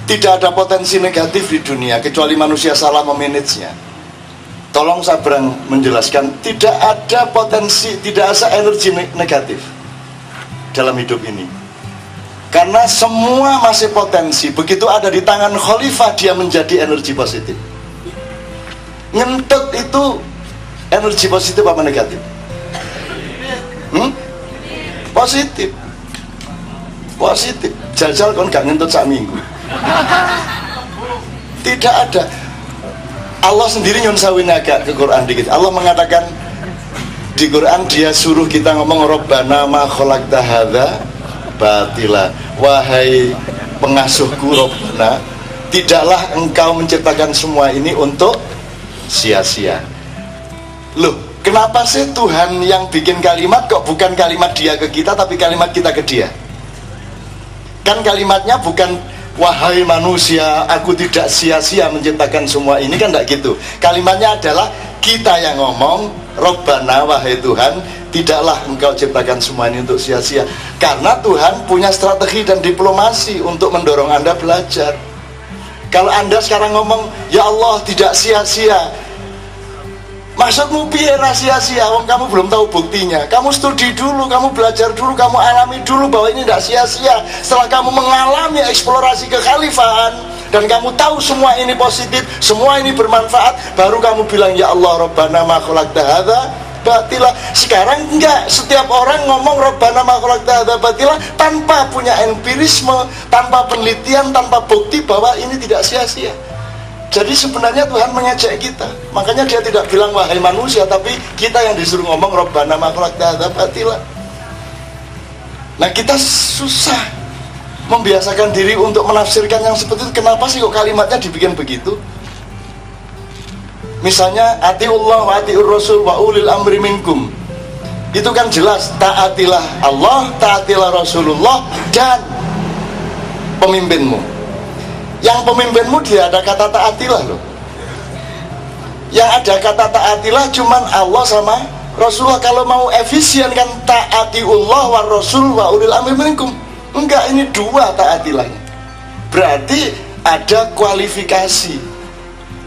Tidak ada potensi negatif di dunia kecuali manusia salah memanagenya. Tolong Sabrang menjelaskan, tidak ada potensi, tidak ada energi negatif dalam hidup ini. Karena semua masih potensi. Begitu ada di tangan khalifah, dia menjadi energi positif. Ngentut itu energi positif apa negatif? Positif. Positif. Jajal kon gak ngentut sak minggu. Tidak ada. Allah sendiri nyun sawin agak ke Quran dikit. Allah mengatakan di Quran, dia suruh kita ngomong Rabbana ma khalaqta hadza batila. Wahai pengasuhku Rabbana, tidaklah engkau menciptakan semua ini untuk sia-sia. Loh, kenapa sih Tuhan yang bikin kalimat kok bukan kalimat dia ke kita, tapi kalimat kita ke dia? Kan kalimatnya bukan wahai manusia, aku tidak sia-sia menciptakan semua ini, kan tidak gitu. Kalimatnya adalah kita yang ngomong, Rabbana, wahai Tuhan, tidaklah engkau ciptakan semua ini untuk sia-sia. Karena Tuhan punya strategi dan diplomasi untuk mendorong Anda belajar. Kalau Anda sekarang ngomong, ya Allah tidak sia-sia, maksudmu piye sia-sia? Wong kamu belum tahu buktinya. Kamu studi dulu, kamu belajar dulu, kamu alami dulu bahwa ini tidak sia-sia. Setelah kamu mengalami eksplorasi kekhalifahan dan kamu tahu semua ini positif, semua ini bermanfaat, baru kamu bilang ya Allah Rabbana ma khalaqta hadza batila. Sekarang enggak, setiap orang ngomong Rabbana ma khalaqta hadza batila tanpa punya empirisme, tanpa penelitian, tanpa bukti bahwa ini tidak sia-sia. Jadi sebenarnya Tuhan mengejek kita. Makanya dia tidak bilang wahai manusia, tapi kita yang disuruh ngomong Rabbana ma khalaqta hadza batila. Nah, kita susah membiasakan diri untuk menafsirkan yang seperti itu. Kenapa sih kok kalimatnya dibikin begitu? Misalnya atiullah wa atiur rasul wa ulil amri minkum. Itu kan jelas, taatilah Allah, taatilah Rasulullah dan pemimpinmu. Yang pemimpinmu dia ada kata taatilah loh. Yang ada kata taatilah cuman Allah sama Rasulullah. Kalau mau efisien kan taatiullah wa rasul wa ulil amri minkum. Enggak, ini dua taatilahnya. Berarti ada kualifikasi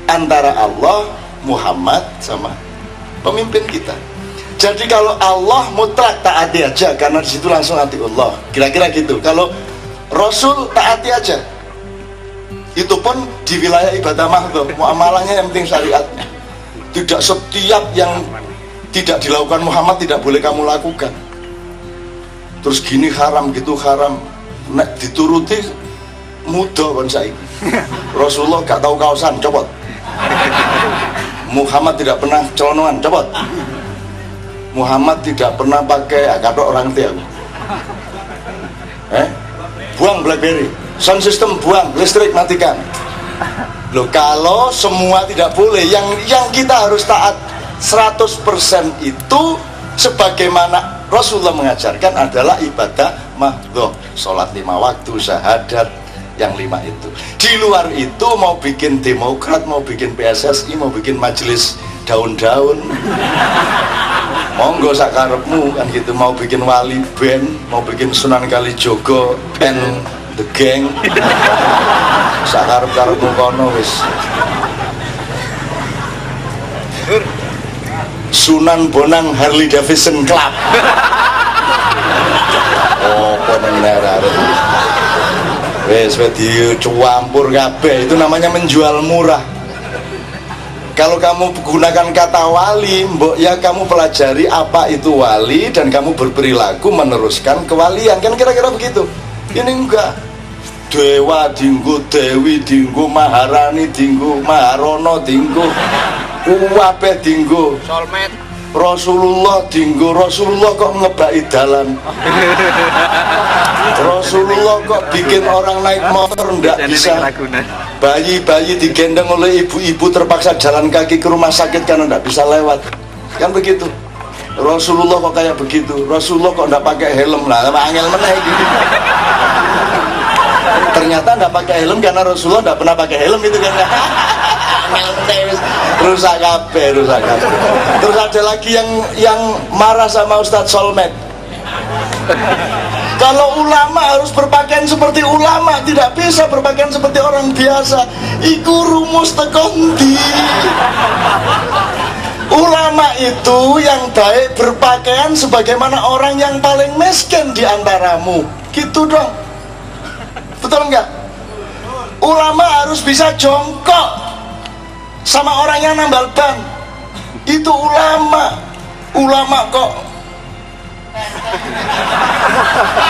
antara Allah, Muhammad sama pemimpin kita. Jadi kalau Allah mutlak taati aja karena disitu langsung atiullah, kira-kira gitu. Kalau Rasul taati aja, itu pun di wilayah ibadah mahdhur, muamalahnya yang penting syariatnya. Tidak setiap yang tidak dilakukan Muhammad tidak boleh kamu lakukan. Terus gini haram, gitu haram. Nek dituruti mudah kan saiki. Rasulullah gak tahu kaosan, copot. Muhammad tidak pernah celonoan, copot. Muhammad tidak pernah pakai katok orang tia. Buang BlackBerry, sound system buang, listrik matikan. Loh, kalau semua tidak boleh, yang kita harus taat 100% itu sebagaimana Rasulullah mengajarkan adalah ibadah mahdhur, sholat 5 waktu, syahadat yang 5 itu. Di luar itu mau bikin Demokrat, mau bikin PSSI, mau bikin majelis daun-daun, monggo sakarepmu kan gitu. Mau bikin wali band, mau bikin Sunan Kalijogo and the gang, sakarep-karepmu kono wis. Sunan Bonang Harley Davidson Club. Oh, penengah wes dicampur kabeh, itu namanya menjual murah. Kalau kamu gunakan kata wali, mbok ya kamu pelajari apa itu wali dan kamu berperilaku meneruskan kewalian, kan kira-kira begitu. Ini enggak. Dewa dinggo, Dewi dinggo, Maharani dinggo, Maharono dinggo, kabeh dinggo. Solmed Rasulullah dinggo. Rasulullah kok ngebaki dalan. Rasulullah kok bikin orang naik motor ndak bisa. Bayi-bayi digendong oleh ibu-ibu terpaksa jalan kaki ke rumah sakit karena ndak bisa lewat. Kan begitu. Rasulullah kok kayak begitu. Rasulullah kok ndak pakai helm. Lah angel meneh gitu. Ternyata ndak pakai helm karena Rasulullah ndak pernah pakai helm itu kan. Rusak kabeh. Terus ada lagi yang marah sama Ustadz Solmed. Kalau ulama harus berpakaian seperti ulama, tidak bisa berpakaian seperti orang biasa. Iku rumus tekondi. Ulama itu yang baik berpakaian sebagaimana orang yang paling miskin di antaramu. Gitu dong. Betul enggak? Ulama harus bisa jongkok sama orang yang nambal ban. Itu ulama. Ulama kok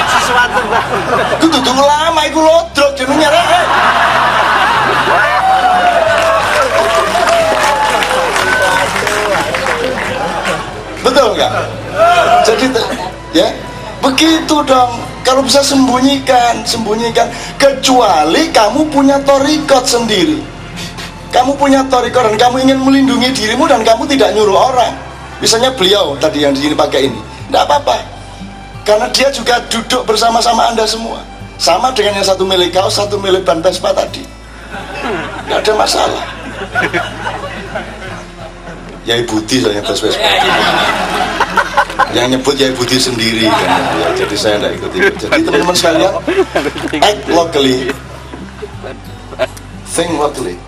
sesuatu itu tuh ulama itu lodrok jenengnya rek. Betul nggak? Jadi ya begitu dong. Kalau bisa sembunyikan kecuali kamu punya torikot sendiri. Kamu punya torikot dan kamu ingin melindungi dirimu dan kamu tidak nyuruh orang. Misalnya beliau tadi yang di sini pakai ini, tidak apa-apa, karena dia juga duduk bersama-sama Anda semua, sama dengan yang satu milik kaos, satu milik ban Vespa tadi, tidak ada masalah. Yai Budi soalnya tas Vespa, yang nyebut Yai Budi sendiri kan? Ya, jadi saya tidak ikut-ikut. Jadi teman-teman sekalian, act locally, think locally.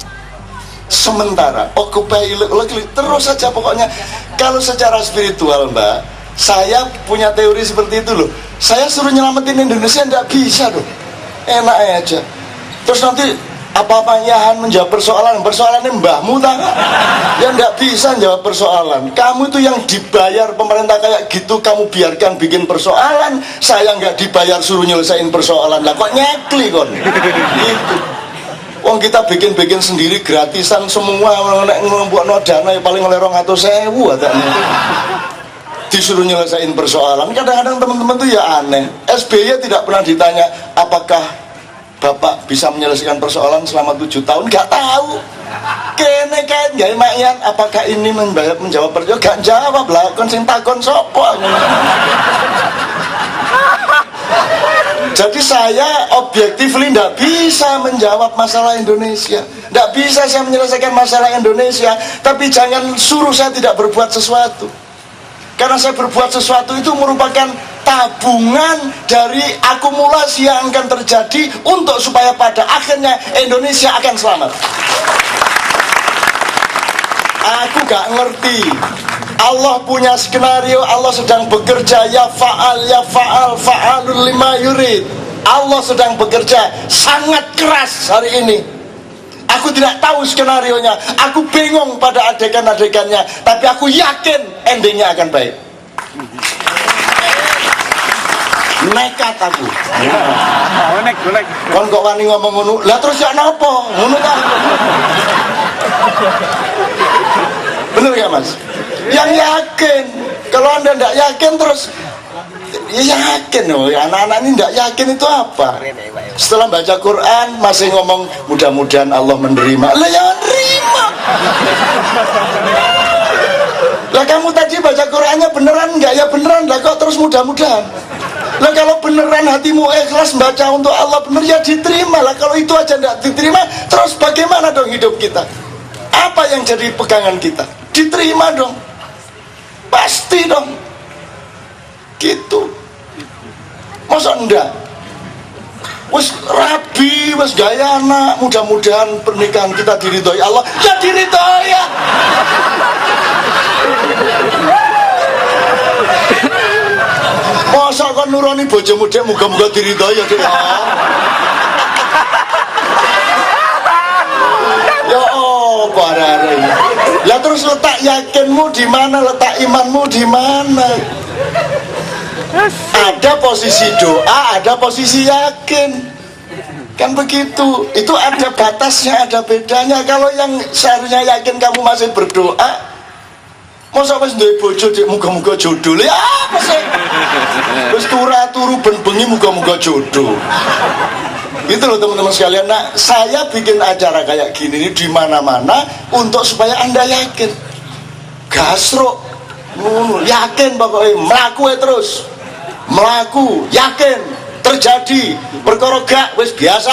Sementara occupy locally, terus saja pokoknya. Kalau secara spiritual Mbak, saya punya teori seperti itu loh. Saya suruh nyelamatin Indonesia tidak bisa loh, enak aja. Terus nanti apa-apanya menjawab persoalannya mbahmu tak? Ya tidak bisa jawab persoalan. Kamu itu yang dibayar pemerintah kayak gitu, kamu biarkan bikin persoalan. Saya nggak dibayar suruh nyelesain persoalan lah, kok nyekli kon? Gitu. Wong kita bikin sendiri gratisan semua, membuat dana ya paling oleh 200.000 katanya. Disuruh nyelesain persoalan. Kadang-kadang teman-teman tuh ya aneh. SBY tidak pernah ditanya apakah Bapak bisa menyelesaikan persoalan selama 7 tahun, nggak tahu. Kene kan gak mayan apakah ini menjawab persoalan, gak jawab lah, kon sing takon sopo. Jadi saya objektifly tidak bisa menjawab masalah Indonesia, tidak bisa saya menyelesaikan masalah Indonesia. Tapi jangan suruh saya tidak berbuat sesuatu, karena saya berbuat sesuatu itu merupakan tabungan dari akumulasi yang akan terjadi untuk supaya pada akhirnya Indonesia akan selamat. Aku gak ngerti. Allah punya skenario, Allah sedang bekerja, ya fa'al, fa'alul lima yurid. Allah sedang bekerja sangat keras hari ini. Aku tidak tahu skenarionya, aku bingung pada adegan-adegannya, tapi aku yakin endingnya akan baik. Nekat aku. Bonek. Kon kok wani ngomong ngono, lah terus ya napa? Ngono ta? Bener ya Mas? Yang yakin. Kalau Anda tidak yakin terus ya yakin loh, anak-anak ini tidak yakin itu apa? Setelah baca Quran masih ngomong mudah-mudahan Allah menerima. Lah ya menerima. Lah kamu tadi baca Qurannya beneran enggak? Ya beneran lah, kok terus mudah-mudahan. Lah kalau beneran hatimu ikhlas baca untuk Allah bener ya diterima lah. Kalau itu aja tidak diterima, terus bagaimana dong hidup kita? Apa yang jadi pegangan kita? Diterima dong, pasti dong, gitu. Masa enggak? Wes rabi, wes gaya anak, mudah-mudahan pernikahan kita diridhoi Allah. Ya diridhoi ya. Masa kan nurani bojomu dek, muga-muga diridhoi ya dek. Ya oh, parare. Lah terus letak yakinmu di mana, letak imanmu di mana? Ada posisi doa, ada posisi yakin. Kan begitu. Itu ada batasnya, ada bedanya. Kalau yang seharusnya yakin kamu masih berdoa, masa wis duwe bojo dik muga-muga jodoh. Ya apa sih? Wis turu ben bengi muga-muga jodoh. Gitu loh teman-teman sekalian. Nah, saya bikin acara kayak gini di mana-mana untuk supaya Anda yakin. Gasruk. Yakin pokoknya, mlaku terus. Melaku, yakin, terjadi, perkara gak wis biasa.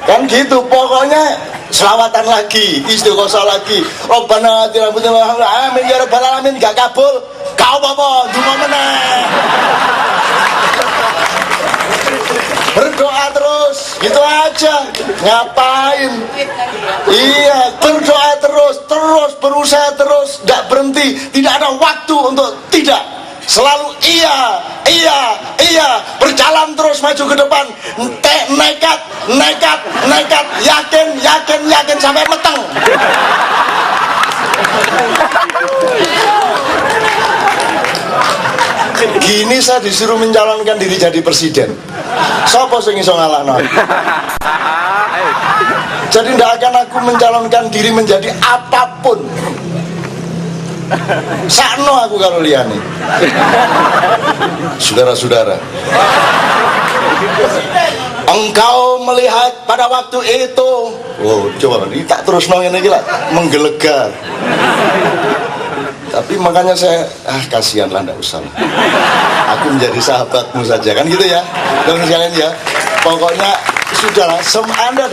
Kan gitu, pokoknya selawatan lagi, istighosah lagi. Rabbana atina fid dunya hasanah, amin ya rabbal alamin. Gak kabul, kau apa? Donga meneh. Berdoa terus, gitu aja. Ngapain? Iya, berdoa terus, berusaha terus, tidak berhenti, tidak ada waktu untuk tidak. Selalu iya, berjalan terus maju ke depan. Nekat, yakin sampai meteng. Gini saya disuruh mencalonkan diri jadi presiden. Sopo sing iso ngalahno? Jadi tidak akan aku mencalonkan diri menjadi apapun. Sakno aku kalau liyane. Saudara-saudara, engkau melihat pada waktu itu, oh coba ini tak terus ngene iki lah, menggelegar. Tapi makanya saya kasihan lah, nggak usah lah. Aku menjadi sahabatmu saja kan gitu ya, teman sekalian ya. Pokoknya sudahlah, Anda